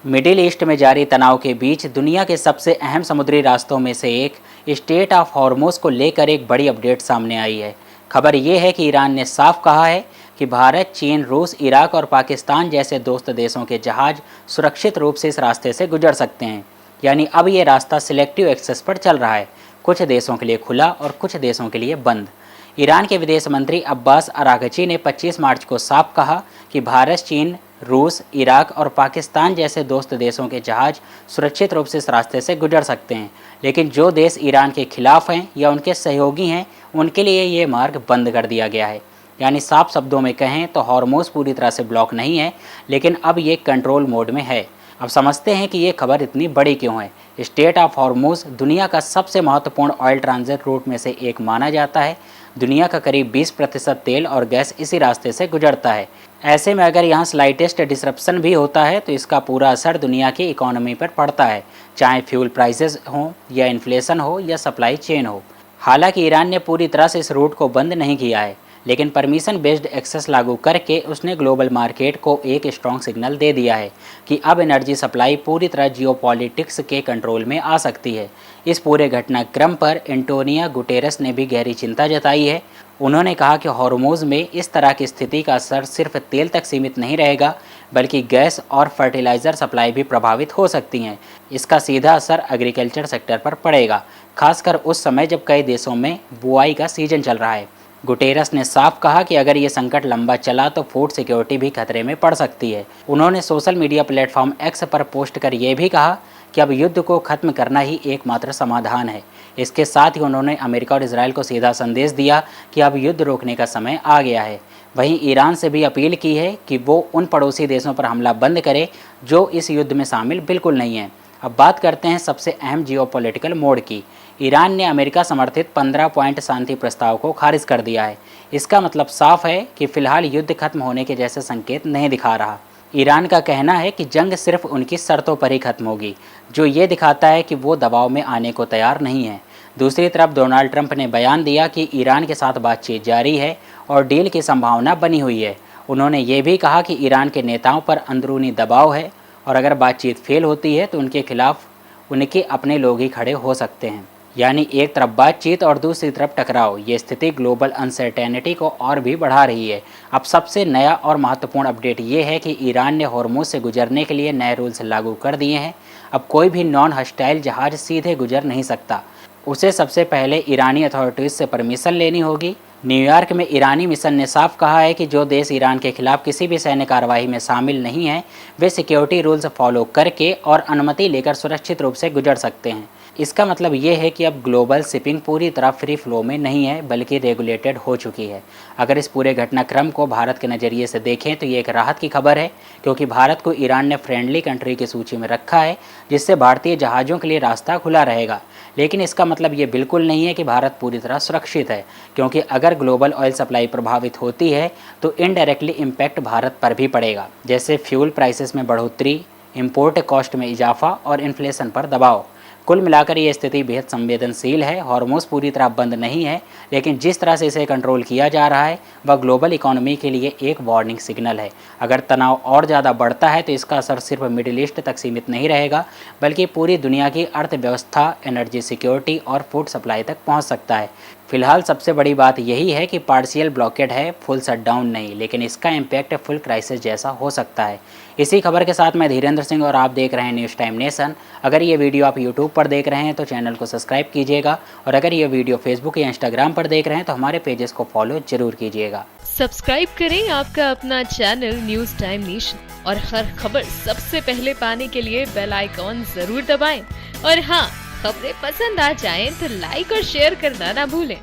Middle east में जारी तनाव के बीच दुनिया के सबसे अहम समुद्री रास्तों में से एक स्ट्रेट ऑफ हॉर्मुज़ को लेकर एक बड़ी अपडेट सामने आई है। खबर ये है कि ईरान ने साफ कहा है कि भारत, चीन, रूस, इराक और पाकिस्तान जैसे दोस्त देशों के जहाज सुरक्षित रूप से इस रास्ते से गुजर सकते हैं। यानी अब ये रास्ता सिलेक्टिव एक्सेस पर चल रहा है, कुछ देशों के लिए खुला और कुछ देशों के लिए बंद। ईरान के विदेश मंत्री अब्बास अरागची ने 25 मार्च को साफ कहा कि भारत, चीन, रूस, इराक और पाकिस्तान जैसे दोस्त देशों के जहाज सुरक्षित रूप से इस रास्ते से गुजर सकते हैं, लेकिन जो देश ईरान के खिलाफ हैं या उनके सहयोगी हैं उनके लिए ये मार्ग बंद कर दिया गया है। यानी साफ शब्दों में कहें तो हॉर्मुज़ पूरी तरह से ब्लॉक नहीं है, लेकिन अब ये कंट्रोल मोड में है। अब समझते हैं कि ये खबर इतनी बड़ी क्यों है। स्ट्रेट ऑफ हॉर्मुज़ दुनिया का सबसे महत्वपूर्ण ऑयल ट्रांजिट रूट में से एक माना जाता है। दुनिया का करीब 20% तेल और गैस इसी रास्ते से गुजरता है। ऐसे में अगर यहाँ स्लाइटेस्ट डिसरप्शन भी होता है तो इसका पूरा असर दुनिया की इकोनॉमी पर पड़ता है, चाहे फ्यूल प्राइसेस हों या इन्फ्लेशन हो या सप्लाई चेन हो। हालांकि ईरान ने पूरी तरह से इस रूट को बंद नहीं किया है, लेकिन परमिशन बेस्ड एक्सेस लागू करके उसने ग्लोबल मार्केट को एक स्ट्रॉन्ग सिग्नल दे दिया है कि अब एनर्जी सप्लाई पूरी तरह जियोपॉलिटिक्स के कंट्रोल में आ सकती है। इस पूरे घटनाक्रम पर एंटोनियो गुटेरेस ने भी गहरी चिंता जताई है। उन्होंने कहा कि हॉर्मुज़ में इस तरह की स्थिति का असर सिर्फ तेल तक सीमित नहीं रहेगा, बल्कि गैस और फर्टिलाइज़र सप्लाई भी प्रभावित हो सकती हैं। इसका सीधा असर एग्रीकल्चर सेक्टर पर पड़ेगा, खासकर उस समय जब कई देशों में बुआई का सीजन चल रहा है। गुटेरस ने साफ कहा कि अगर ये संकट लंबा चला तो फूड सिक्योरिटी भी खतरे में पड़ सकती है। उन्होंने सोशल मीडिया प्लेटफॉर्म एक्स पर पोस्ट कर ये भी कहा कि अब युद्ध को खत्म करना ही एकमात्र समाधान है। इसके साथ ही उन्होंने अमेरिका और इजराइल को सीधा संदेश दिया कि अब युद्ध रोकने का समय आ गया है। वहीं ईरान से भी अपील की है कि वो उन पड़ोसी देशों पर हमला बंद करे जो इस युद्ध में शामिल बिल्कुल नहीं हैं। अब बात करते हैं सबसे अहम जियोपॉलिटिकल मोड की। ईरान ने अमेरिका समर्थित 15 पॉइंट शांति प्रस्ताव को खारिज कर दिया है। इसका मतलब साफ है कि फिलहाल युद्ध खत्म होने के जैसे संकेत नहीं दिखा रहा। ईरान का कहना है कि जंग सिर्फ उनकी शर्तों पर ही खत्म होगी, जो ये दिखाता है कि वो दबाव में आने को तैयार नहीं है। दूसरी तरफ डोनाल्ड ट्रंप ने बयान दिया कि ईरान के साथ बातचीत जारी है और डील की संभावना बनी हुई है। उन्होंने ये भी कहा कि ईरान के नेताओं पर अंदरूनी दबाव है और अगर बातचीत फेल होती है तो उनके खिलाफ उनके अपने लोग ही खड़े हो सकते हैं। यानी एक तरफ बातचीत और दूसरी तरफ टकराव। ये स्थिति ग्लोबल अनसर्टेनिटी को और भी बढ़ा रही है। अब सबसे नया और महत्वपूर्ण अपडेट ये है कि ईरान ने हॉर्मुज़ से गुजरने के लिए नए रूल्स लागू कर दिए हैं। अब कोई भी नॉन हॉस्टाइल जहाज सीधे गुजर नहीं सकता, उसे सबसे पहले ईरानी अथॉरिटीज़ से परमिशन लेनी होगी। न्यूयॉर्क में ईरानी मिशन ने साफ कहा है कि जो देश ईरान के खिलाफ किसी भी सैन्य कार्रवाई में शामिल नहीं हैं, वे सिक्योरिटी रूल्स फॉलो करके और अनुमति लेकर सुरक्षित रूप से गुजर सकते हैं। इसका मतलब ये है कि अब ग्लोबल शिपिंग पूरी तरह फ्री फ्लो में नहीं है, बल्कि रेगुलेटेड हो चुकी है। अगर इस पूरे घटनाक्रम को भारत के नज़रिए से देखें तो ये एक राहत की खबर है, क्योंकि भारत को ईरान ने फ्रेंडली कंट्री की सूची में रखा है, जिससे भारतीय जहाज़ों के लिए रास्ता खुला रहेगा। लेकिन इसका मतलब ये बिल्कुल नहीं है कि भारत पूरी तरह सुरक्षित है, क्योंकि अगर ग्लोबल ऑयल सप्लाई प्रभावित होती है तो इनडायरेक्टली इम्पैक्ट भारत पर भी पड़ेगा, जैसे फ्यूल प्राइसेस में बढ़ोतरी, इंपोर्ट कॉस्ट में इजाफा और इन्फ्लेशन पर दबाव। कुल मिलाकर ये स्थिति बेहद संवेदनशील है। हॉर्मुज़ पूरी तरह बंद नहीं है, लेकिन जिस तरह से इसे कंट्रोल किया जा रहा है वह ग्लोबल इकोनॉमी के लिए एक वार्निंग सिग्नल है। अगर तनाव और ज़्यादा बढ़ता है तो इसका असर सिर्फ मिडिल ईस्ट तक सीमित नहीं रहेगा, बल्कि पूरी दुनिया की अर्थव्यवस्था, एनर्जी सिक्योरिटी और फूड सप्लाई तक पहुँच सकता है। फिलहाल सबसे बड़ी बात यही है कि पार्शियल ब्लॉकेड है, फुल शटडाउन नहीं, लेकिन इसका इम्पैक्ट फुल क्राइसिस जैसा हो सकता है। इसी खबर के साथ मैं धीरेन्द्र सिंह और आप देख रहे हैं न्यूज़ टाइम नेशन। अगर ये वीडियो आप यूट्यूब पर देख रहे हैं तो चैनल को सब्सक्राइब कीजिएगा, और अगर ये वीडियो फेसबुक या इंस्टाग्राम पर देख रहे हैं तो हमारे पेजेस को फॉलो जरूर कीजिएगा। सब्सक्राइब करें आपका अपना चैनल न्यूज़ टाइम नेशन, और हर खबर सबसे पहले पाने के लिए बेल आइकॉन जरूर दबाएं। और हाँ, खबरें पसंद आ जाएं तो लाइक और शेयर करना ना भूलें।